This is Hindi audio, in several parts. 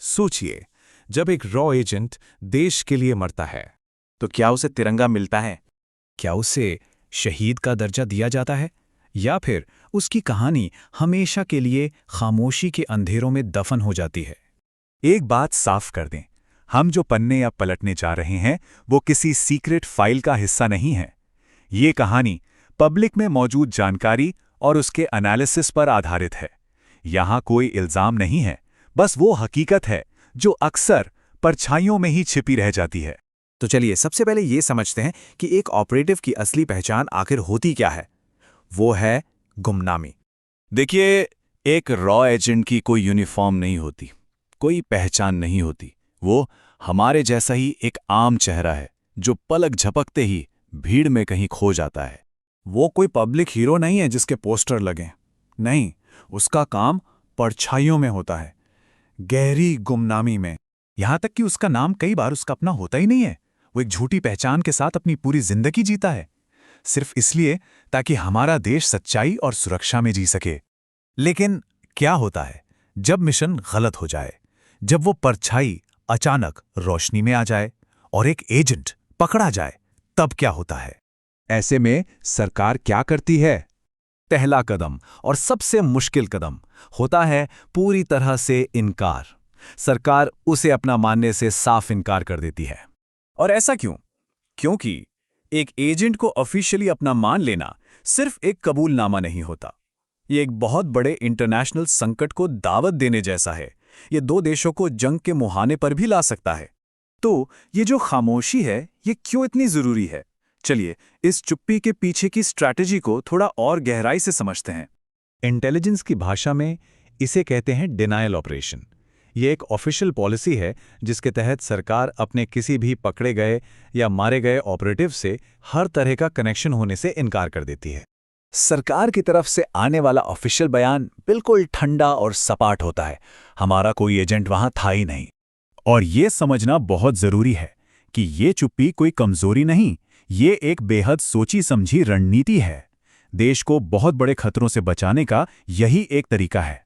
सोचिए, जब एक रॉ एजेंट देश के लिए मरता है, तो क्या उसे तिरंगा मिलता है? क्या उसे शहीद का दर्जा दिया जाता है, या फिर उसकी कहानी हमेशा के लिए खामोशी के अंधेरों में दफन हो जाती है? एक बात साफ कर दें, हम जो पन्ने या पलटने जा रहे हैं वो किसी सीक्रेट फाइल का हिस्सा नहीं है। ये कहानी पब्लिक में मौजूद जानकारी और उसके एनालिसिस पर आधारित है। यहाँ कोई इल्जाम नहीं है, बस वो हकीकत है जो अक्सर परछाइयों में ही छिपी रह जाती है। तो चलिए सबसे पहले ये समझते हैं कि एक ऑपरेटिव की असली पहचान आखिर होती क्या है। वो है गुमनामी। देखिए, एक रॉ एजेंट की कोई यूनिफॉर्म नहीं होती, कोई पहचान नहीं होती। वो हमारे जैसा ही एक आम चेहरा है जो पलक झपकते ही भीड़ में कहीं खो जाता है। वो कोई पब्लिक हीरो नहीं है जिसके पोस्टर लगें। नहीं, उसका काम परछाइयों में होता है, गहरी गुमनामी में। यहां तक कि उसका नाम कई बार उसका अपना होता ही नहीं है। वो एक झूठी पहचान के साथ अपनी पूरी जिंदगी जीता है, सिर्फ इसलिए ताकि हमारा देश सच्चाई और सुरक्षा में जी सके। लेकिन क्या होता है जब मिशन गलत हो जाए, जब वो परछाई अचानक रोशनी में आ जाए और एक एजेंट पकड़ा जाए, तब क्या होता है? ऐसे में सरकार क्या करती है? पहला कदम और सबसे मुश्किल कदम होता है पूरी तरह से इनकार। सरकार उसे अपना मानने से साफ इनकार कर देती है। और ऐसा क्यों? क्योंकि एक एजेंट को ऑफिशियली अपना मान लेना सिर्फ एक कबूलनामा नहीं होता। ये एक बहुत बड़े इंटरनेशनल संकट को दावत देने जैसा है। ये दो देशों को जंग के मुहाने पर भी ला सकता है। तो ये जो खामोशी है, ये क्यों इतनी जरूरी है? चलिए इस चुप्पी के पीछे की स्ट्रैटेजी को थोड़ा और गहराई से समझते हैं। इंटेलिजेंस की भाषा में इसे कहते हैं डिनायल ऑपरेशन। ये एक ऑफिशियल पॉलिसी है जिसके तहत सरकार अपने किसी भी पकड़े गए या मारे गए ऑपरेटिव से हर तरह का कनेक्शन होने से इनकार कर देती है। सरकार की तरफ से आने वाला ऑफिशियल बयान बिल्कुल ठंडा और सपाट होता है। हमारा कोई एजेंट वहां था ही नहीं। और ये समझना बहुत जरूरी है कि ये चुप्पी कोई कमजोरी नहीं, ये एक बेहद सोची समझी रणनीति है। देश को बहुत बड़े खतरों से बचाने का यही एक तरीका है।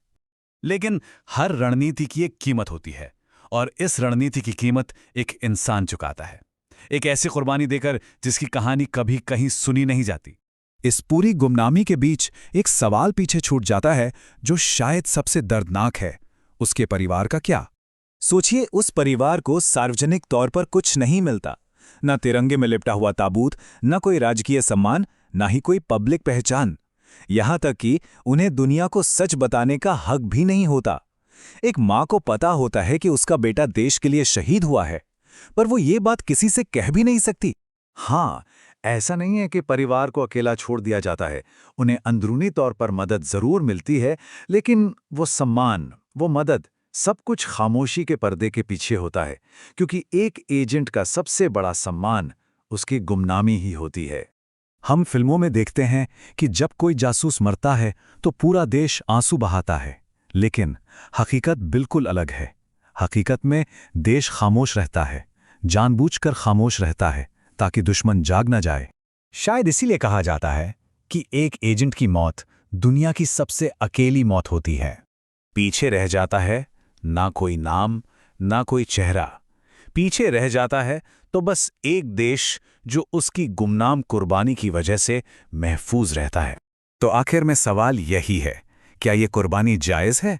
लेकिन हर रणनीति की एक कीमत होती है, और इस रणनीति की कीमत एक इंसान चुकाता है, एक ऐसी कुर्बानी देकर जिसकी कहानी कभी कहीं सुनी नहीं जाती। इस पूरी गुमनामी के बीच एक सवाल पीछे छूट जाता है जो शायद सबसे दर्दनाक है। उसके परिवार का क्या? सोचिए, उस परिवार को सार्वजनिक तौर पर कुछ नहीं मिलता। न तिरंगे में लिपटा हुआ ताबूत, न कोई राजकीय सम्मान, न ही कोई पब्लिक पहचान। यहां तक कि उन्हें दुनिया को सच बताने का हक भी नहीं होता। एक मां को पता होता है कि उसका बेटा देश के लिए शहीद हुआ है, पर वो ये बात किसी से कह भी नहीं सकती। हाँ, ऐसा नहीं है कि परिवार को अकेला छोड़ दिया जाता है। उन्हें अंदरूनी तौर पर मदद जरूर मिलती है, लेकिन वो सम्मान, वो मदद, सब कुछ खामोशी के पर्दे के पीछे होता है, क्योंकि एक एजेंट का सबसे बड़ा सम्मान उसकी गुमनामी ही होती है। हम फिल्मों में देखते हैं कि जब कोई जासूस मरता है तो पूरा देश आंसू बहाता है, लेकिन हकीकत बिल्कुल अलग है। हकीकत में देश खामोश रहता है, जानबूझकर खामोश रहता है ताकि दुश्मन जाग न जाए। शायद इसीलिए कहा जाता है कि एक एजेंट की मौत दुनिया की सबसे अकेली मौत होती है। पीछे रह जाता है ना कोई नाम, ना कोई चेहरा। पीछे रह जाता है तो बस एक देश जो उसकी गुमनाम कुर्बानी की वजह से महफूज रहता है। तो आखिर में सवाल यही है, क्या ये कुर्बानी जायज़ है?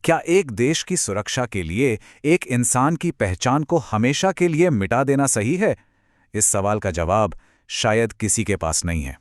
क्या एक देश की सुरक्षा के लिए एक इंसान की पहचान को हमेशा के लिए मिटा देना सही है? इस सवाल का जवाब शायद किसी के पास नहीं है।